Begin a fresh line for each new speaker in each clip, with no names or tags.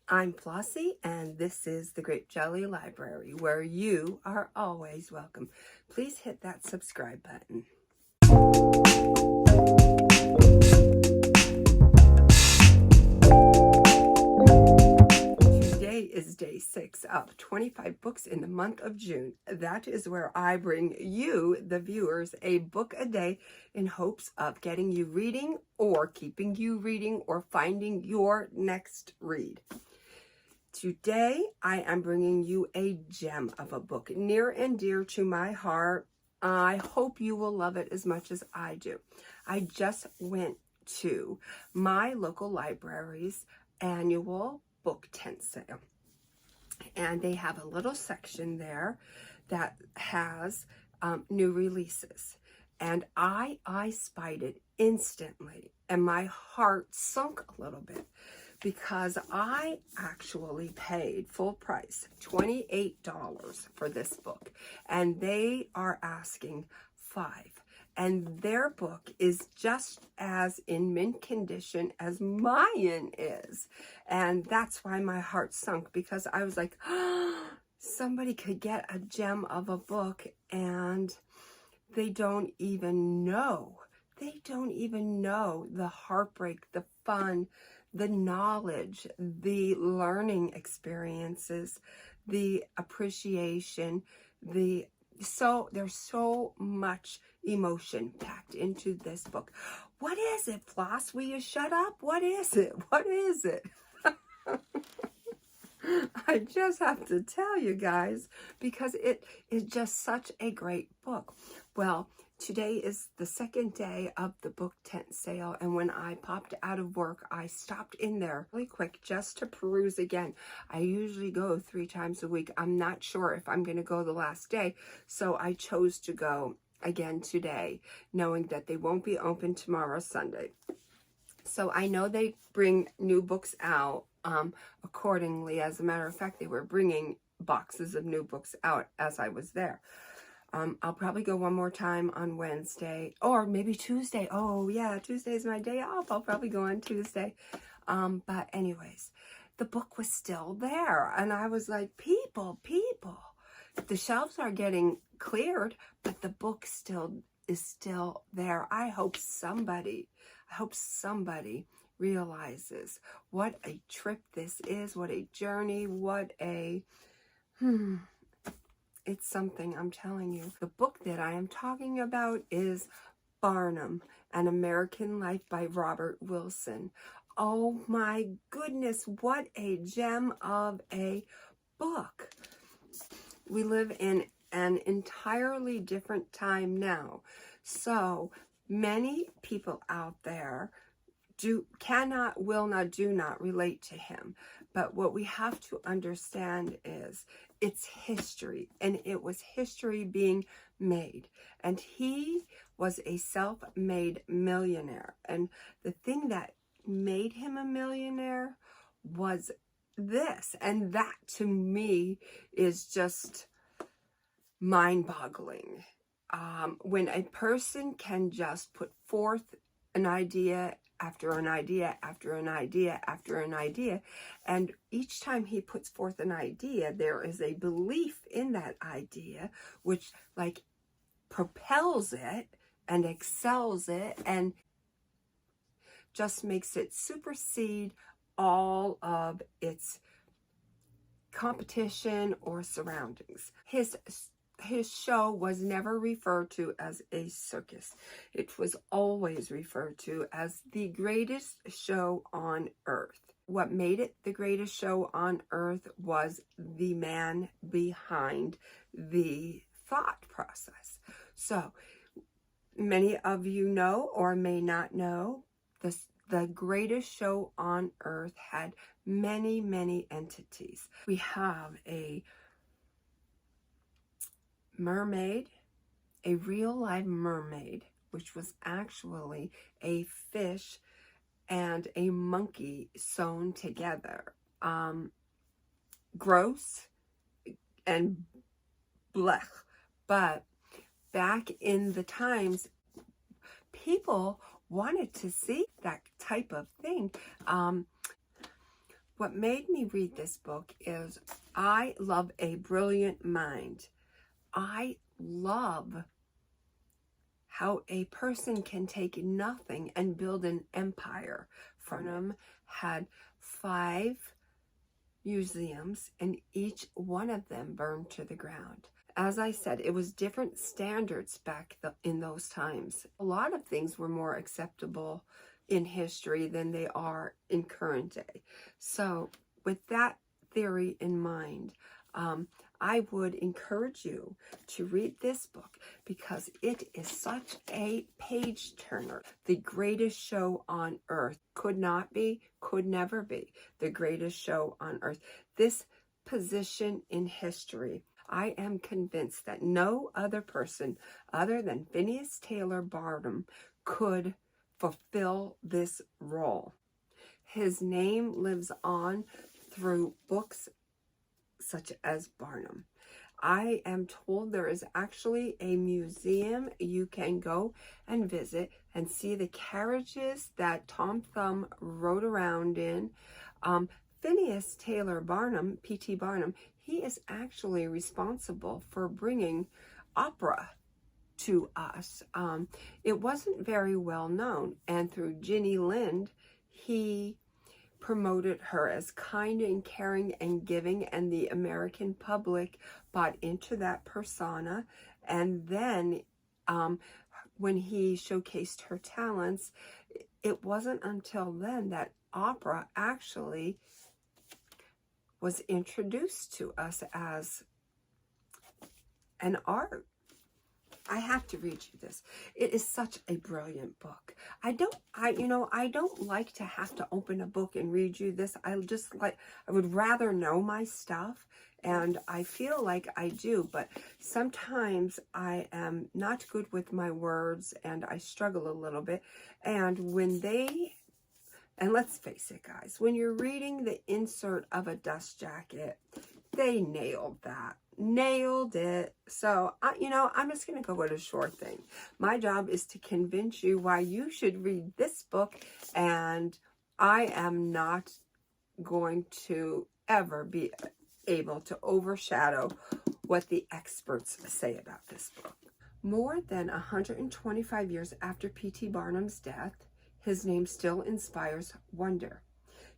I'm Flossie, and this is the Grape Jelly Library, where you are always welcome. Please hit that subscribe button. Today is day 6 of 25 books in the month of June. That is where I bring you, the viewers, a book a day in hopes of getting you reading or keeping you reading or finding your next read. Today, I am bringing you a gem of a book near and dear to my heart. I hope you will love it as much as I do. I just went to my local library's annual book tent sale, and they have a little section there that has new releases. And I spied it instantly, and my heart sunk a little bit, because I actually paid full price, $28 for this book, and they are asking $5. And their book is just as in mint condition as mine is. And that's why my heart sunk, because I was like, oh, somebody could get a gem of a book and they don't even know. They don't even know the heartbreak, the fun, the knowledge, the learning experiences, the appreciation, there's so much emotion packed into this book. What is it, Floss? Will you shut up? What is it? What is it? I just have to tell you guys, because it is just such a great book. Well, today is the second day of the book tent sale, and when I popped out of work, I stopped in there really quick just to peruse again. I usually go 3 times a week. I'm not sure if I'm going to go the last day, so I chose to go again today, knowing that they won't be open tomorrow, Sunday. So I know they bring new books out accordingly. As a matter of fact, they were bringing boxes of new books out as I was there. I'll probably go one more time on Wednesday, or maybe Tuesday. Oh yeah, Tuesday's my day off. I'll probably go on Tuesday. But anyways, the book was still there, and I was like, people, the shelves are getting cleared, but the book is still there. I hope somebody realizes what a trip this is, what a journey, what a it's something, I'm telling you. The book that I am talking about is Barnum, An American Life by Robert Wilson. Oh my goodness, what a gem of a book. We live in an entirely different time now. So many people out there will not, do not relate to him. But what we have to understand is it's history, and it was history being made. And he was a self-made millionaire. And the thing that made him a millionaire was this. And that, to me, is just mind-boggling. When a person can just put forth an idea after an idea after an idea after an idea, and each time he puts forth an idea, there is a belief in that idea which like propels it and excels it and just makes it supersede all of its competition or surroundings. His show was never referred to as a circus. It was always referred to as the greatest show on earth. What made it the greatest show on earth was the man behind the thought process. So many of you know or may not know, the greatest show on earth had many, many entities. We have a mermaid, a real live mermaid, which was actually a fish and a monkey sewn together. Gross and blech. But back in the times, people wanted to see that type of thing. What made me read this book is I love a brilliant mind. I love how a person can take nothing and build an empire. Farnham had 5 museums, and each one of them burned to the ground. As I said, it was different standards back in those times. A lot of things were more acceptable in history than they are in current day. So with that theory in mind, I would encourage you to read this book because it is such a page turner. The greatest show on earth could not be, could never be the greatest show on earth. This position in history, I am convinced that no other person other than Phineas Taylor Barnum could fulfill this role. His name lives on through books such as Barnum. I am told there is actually a museum you can go and visit and see the carriages that Tom Thumb rode around in. Phineas Taylor Barnum, P.T. Barnum, he is actually responsible for bringing opera to us. It wasn't very well known, and through Jenny Lind, he promoted her as kind and caring and giving, and the American public bought into that persona. And then when he showcased her talents, it wasn't until then that opera actually was introduced to us as an art. I have to read you this. It is such a brilliant book. I don't like to have to open a book and read you this. I would rather know my stuff, and I feel like I do, but sometimes I am not good with my words and I struggle a little bit. And let's face it, guys, when you're reading the insert of a dust jacket, they nailed that. Nailed it. So, I'm just going to go with a short thing. My job is to convince you why you should read this book, and I am not going to ever be able to overshadow what the experts say about this book. More than 125 years after P.T. Barnum's death, his name still inspires wonder.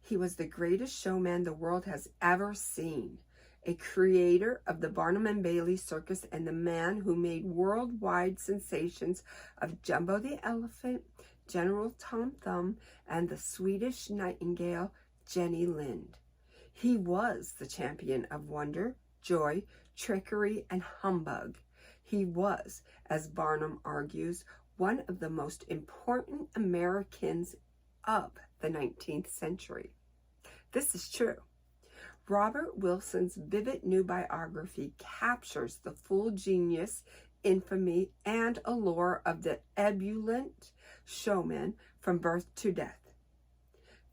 He was the greatest showman the world has ever seen. A creator of the Barnum and Bailey Circus and the man who made worldwide sensations of Jumbo the Elephant, General Tom Thumb, and the Swedish Nightingale, Jenny Lind. He was the champion of wonder, joy, trickery, and humbug. He was, as Barnum argues, one of the most important Americans of the 19th century. This is true. Robert Wilson's vivid new biography captures the full genius, infamy, and allure of the ebullient showman from birth to death.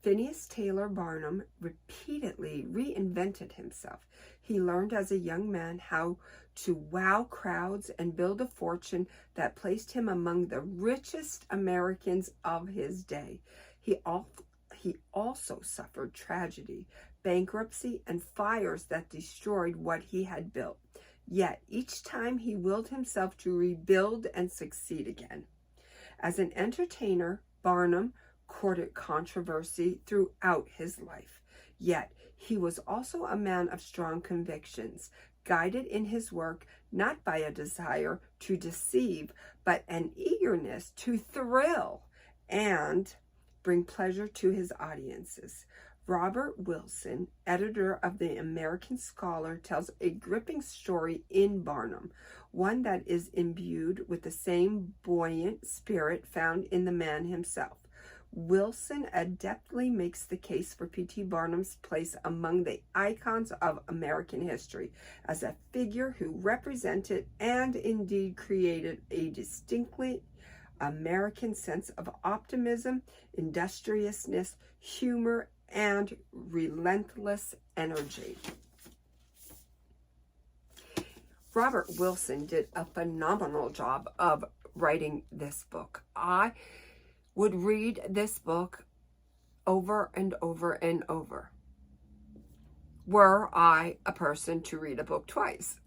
Phineas Taylor Barnum repeatedly reinvented himself. He learned as a young man how to wow crowds and build a fortune that placed him among the richest Americans of his day. He also suffered tragedy, bankruptcy, and fires that destroyed what he had built. Yet each time he willed himself to rebuild and succeed again. As an entertainer, Barnum courted controversy throughout his life. Yet he was also a man of strong convictions, guided in his work not by a desire to deceive, but an eagerness to thrill and bring pleasure to his audiences. Robert Wilson, editor of the American Scholar, tells a gripping story in Barnum, one that is imbued with the same buoyant spirit found in the man himself. Wilson adeptly makes the case for P.T. Barnum's place among the icons of American history as a figure who represented and indeed created a distinctly American sense of optimism, industriousness, humor, and relentless energy. Robert Wilson did a phenomenal job of writing this book. I would read this book over and over and over. were I a person to read a book twice.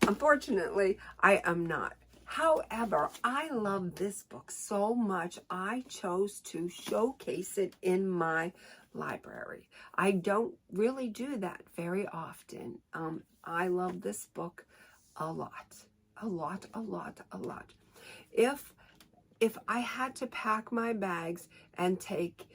Unfortunately, I am not. However, I love this book so much, I chose to showcase it in my library. I don't really do that very often. I love this book a lot, a lot, a lot, a lot. If I had to pack my bags and take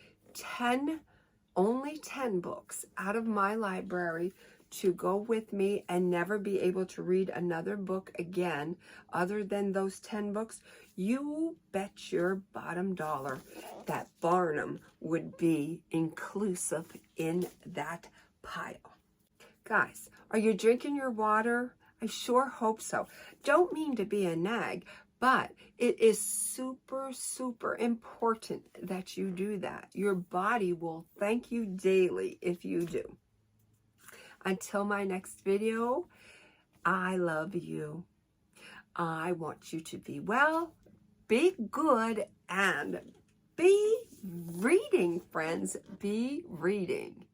only 10 books out of my library to go with me and never be able to read another book again other than those 10 books, you bet your bottom dollar that Barnum would be inclusive in that pile. Guys, are you drinking your water? I sure hope so. Don't mean to be a nag, but it is super, super important that you do that. Your body will thank you daily if you do. Until my next video, I love you. I want you to be well, be good, and be reading, friends. Be reading.